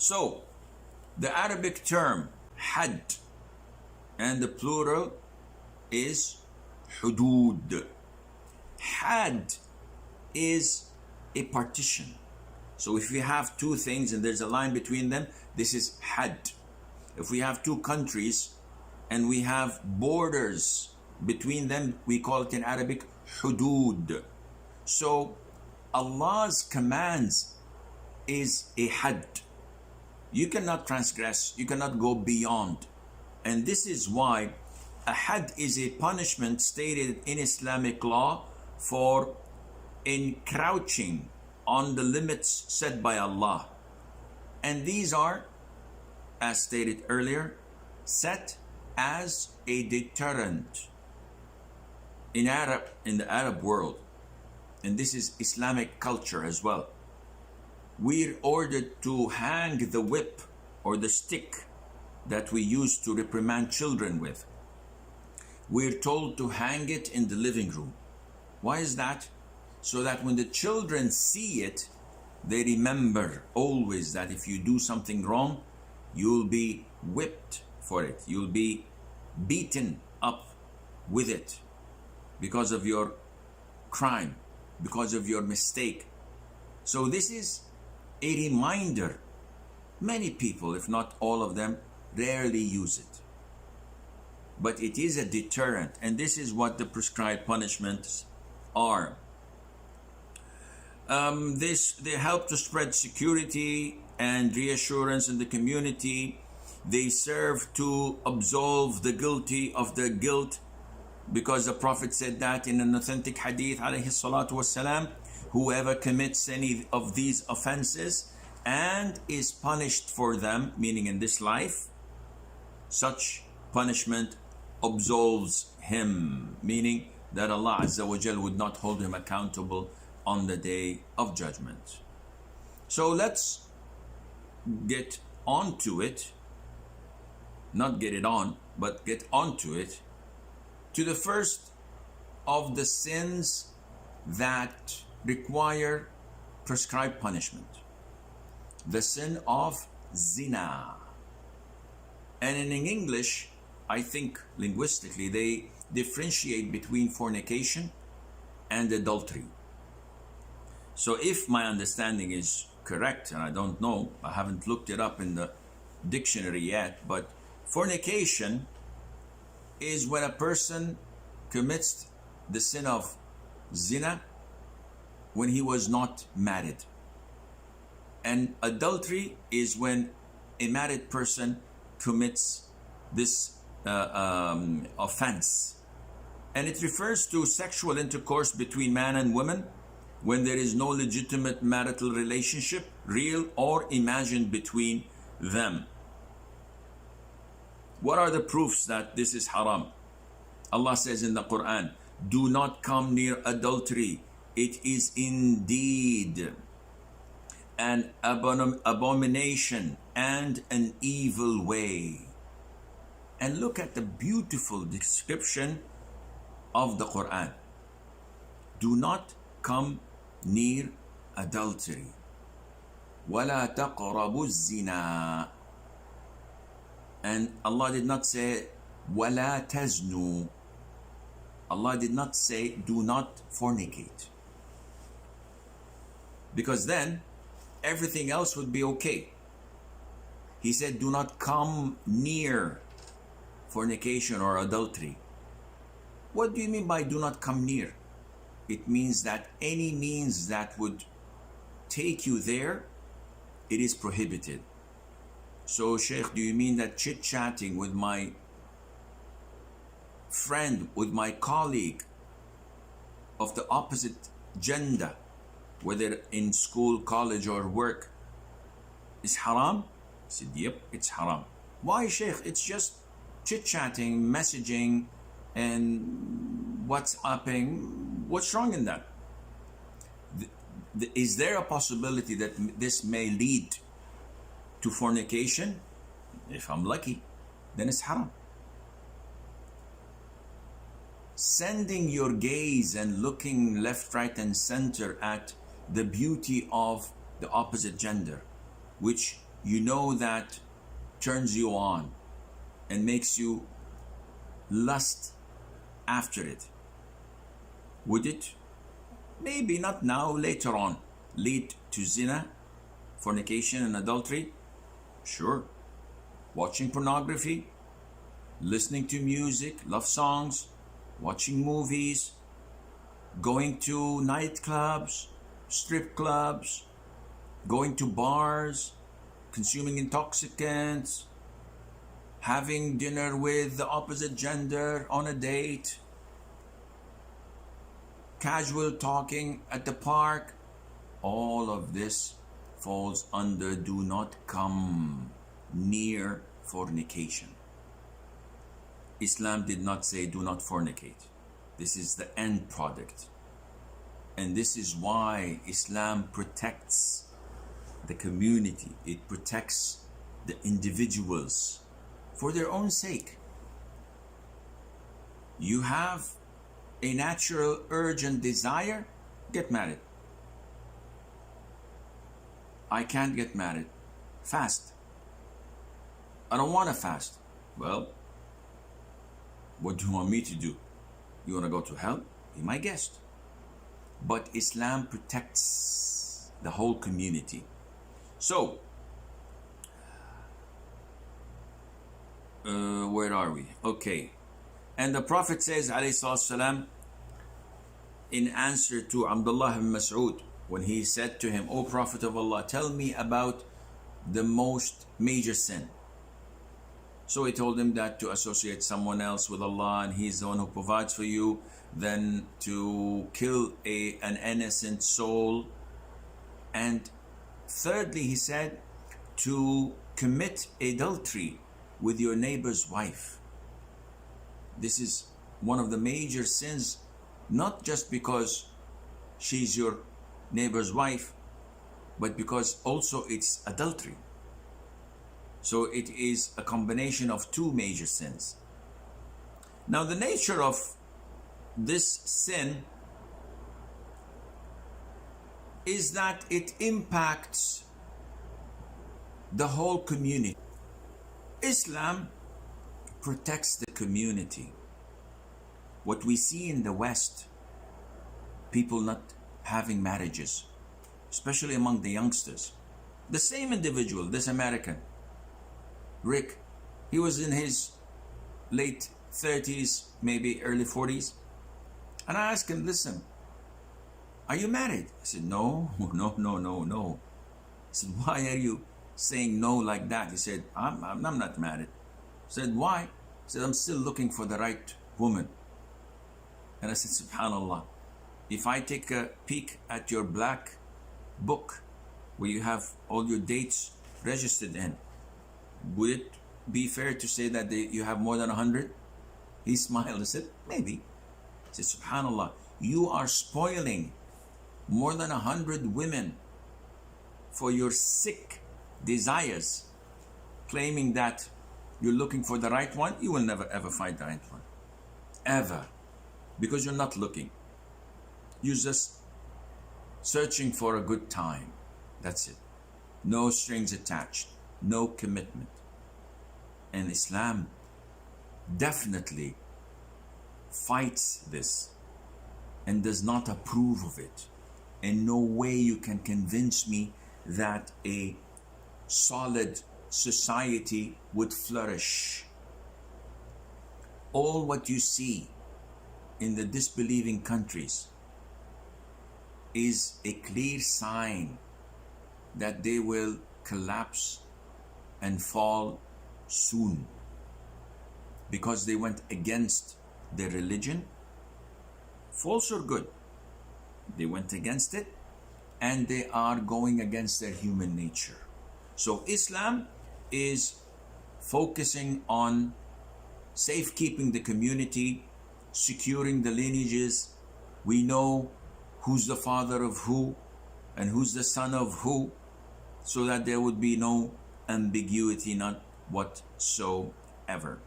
So, the Arabic term had and the plural is hudud. Had is a partition. So if we have two things and there's a line between them, this is had. If we have two countries and we have borders between them, we call it in Arabic hudud. So Allah's commands is a had. You cannot transgress, you cannot go beyond. And this is why a had is a punishment stated in Islamic law for encroaching on the limits set by Allah. And these are, as stated earlier, set as a deterrent in the Arab world. And this is Islamic culture as well. We're ordered to hang the whip or the stick that we use to reprimand children with. We're told to hang it in the living room. Why is that? So that when the children see it, they remember always that if you do something wrong, you'll be whipped for it. You'll be beaten up with it because of your crime, because of your mistake. So this is a reminder. Many people, if not all of them, rarely use it. But it is a deterrent, and this is what the prescribed punishments are. They help to spread security and reassurance in the community. They serve to absolve the guilty of their guilt, because the Prophet said that in an authentic hadith, alayhi salatu wasalam, whoever commits any of these offenses and is punished for them, meaning in this life, such punishment absolves him, meaning that Allah Azza wa Jal would not hold him accountable on the day of judgment. So let's get onto it, not get it on, but get onto it, to the first of the sins that require prescribed punishment, the sin of zina. And in English, I think linguistically, they differentiate between fornication and adultery. So if my understanding is correct, and I don't know, I haven't looked it up in the dictionary yet, but fornication is when a person commits the sin of zina when he was not married. And adultery is when a married person commits this offense. And it refers to sexual intercourse between man and woman when there is no legitimate marital relationship, real or imagined, between them. What are the proofs that this is haram? Allah says in the Quran, do not come near adultery. It is indeed an abomination and an evil way. And look at the beautiful description of the Quran. Do not come near adultery. وَلَا تَقْرَبُوا الزِّنَا. And Allah did not say وَلَا تَزْنُوا. Allah did not say do not fornicate, because then everything else would be okay. He said do not come near fornication or adultery. What do you mean by do not come near? It means that any means that would take you there, it is prohibited. So Sheikh, do you mean that chit-chatting with my friend, with my colleague of the opposite gender, whether in school, college or work, is haram? I said, yep, it's haram. Why, Sheikh? It's just chit-chatting, messaging, and WhatsApping. What's wrong in that? Is there a possibility that this may lead to fornication? If I'm lucky, then it's haram. Sending your gaze and looking left, right, and center at the beauty of the opposite gender, which you know that turns you on and makes you lust after it, would it, maybe not now, later on, lead to zina, fornication, and adultery? Sure. Watching pornography, listening to music, love songs, watching movies, going to nightclubs, strip clubs, going to bars, consuming intoxicants, having dinner with the opposite gender on a date, casual talking at the park, all of this falls under do not come near fornication. Islam did not say do not fornicate. This is the end product. And this is why Islam protects the community. It protects the individuals for their own sake. You have a natural urge and desire, get married. I can't get married. Fast. I don't want to fast. Well, what do you want me to do? You want to go to hell? Be my guest. But Islam protects the whole community. So, where are we? Okay. And the Prophet says, alayhi salam, in answer to Abdullah ibn Mas'ud, when he said to him, O Prophet of Allah, tell me about the most major sin. So he told him that to associate someone else with Allah, and He's the one who provides for you, then to kill an innocent soul, and thirdly, he said, to commit adultery with your neighbor's wife. This is one of the major sins, not just because she's your neighbor's wife, but because also it's adultery. So it is a combination of two major sins. Now, the nature of this sin is that it impacts the whole community. Islam protects the community. What we see in the West, people not having marriages, especially among the youngsters. The same individual, this American, Rick, he was in his late 30s, maybe early 40s. And I asked him, listen, are you married? I said, no. I said, why are you saying no like that? He said, I'm not married. I said, why? He said, I'm still looking for the right woman. And I said, subhanallah, if I take a peek at your black book where you have all your dates registered in, would it be fair to say that you have more than 100? He smiled and said, maybe. He said, subhanallah, you are spoiling more than 100 women for your sick desires, claiming that you're looking for the right one. You will never ever find the right one. Ever. Because you're not looking. You're just searching for a good time. That's it. No strings attached. No commitment. And Islam definitely fights this and does not approve of it. In no way you can convince me that a solid society would flourish. All what you see in the disbelieving countries is a clear sign that they will collapse and fall soon, because they went against their religion, false or good. They went against it, and they are going against their human nature. So Islam is focusing on safekeeping the community, securing the lineages. We know who's the father of who and who's the son of who, so that there would be no ambiguity, not whatsoever.